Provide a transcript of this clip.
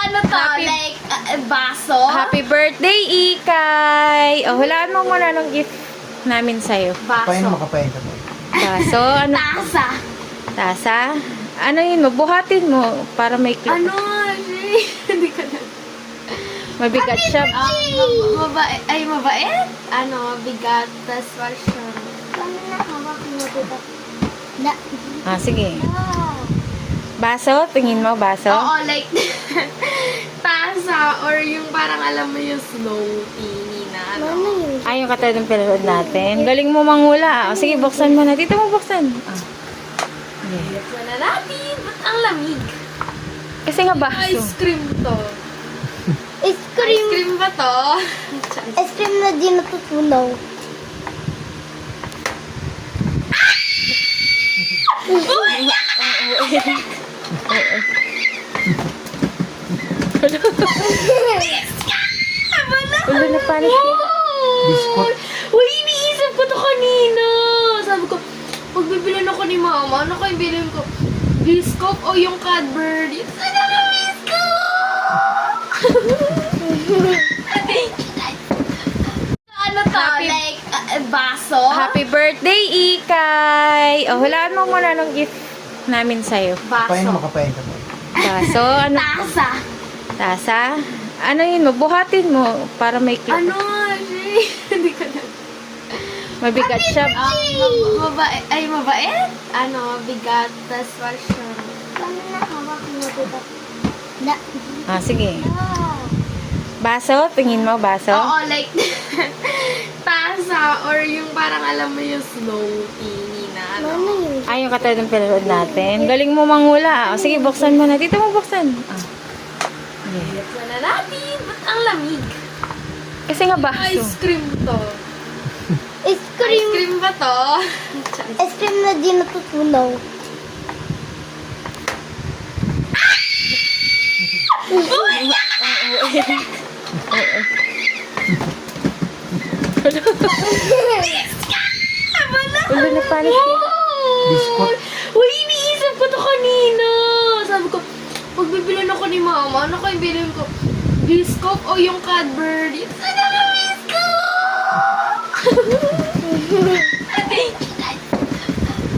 Ano to? Like, baso? Happy birthday, Ikay! O, hulaan mo muna ng gift namin sa'yo. Paano Baso. makapain ka mo? Baso, ano? Tasa. Tasa? Ano yun mo? Buhatin mo para may clip. Ano? Hindi ko na. Mabigat siya. Mabait. Ay, mabait? Ano, mabigat. Tas siya. Ano na? Hawak mo dito. Na. Ah, sige. Baso? Tingin mo, baso? Oo, like, tasa or yung parang alam mo yung slow teeny na ano. Ay, yung katulad ng pinanood natin. Galing mo manghula. O, sige, buksan mo na. Dito mo buksan. Ah. Okay. Buksan na natin. Ba't ang lamig? Kasi nga baso. Ice cream to. Ice Ice cream. cream ba to? Ice cream na di natutunaw. Ulo na panis ka. Biskot. Uy, iniisip ko to kanina. Sabi ko, pagbibilan ako ni mama, ano kayong bilhin ko? Biscuit o yung Cadbury? Sana na biscuit! Ano to? Happy- Like, baso? Happy birthday, Ikay! O, hulaan mo muna ng gift namin sa'yo. Paano Baso. makapain ka mo? Baso, ano? Tasa. Tasa? Ano yun mo? Buhatin mo para may clip. Ano? Hindi ko na. Mabigat siya. Mabait. Ay, mabait? Ano, mabigat. Tas siya. Ano na? Hawak mo dito. Na. Ah, sige. Baso? Tingin mo, baso? Oo, like, tasa or yung parang alam mo yung slow teeny na ano. Ay, yung katulad ng pinanood natin. Galing mo manghula. O, sige, buksan mo na. Dito mo buksan. Ah. Okay. Buksan na natin. Ba't ang lamig? Kasi nga baso. Ice cream to. Ice Ice cream. cream ba to? Ice cream na di natutunaw. Ulo na panis ka. Biskot. Uy, iniisip ko to kanina. Sabi ko, pagbibilan ako ni mama, ano kayong bilhin ko? Biscuit o yung Cadbury? Sana na biscuit!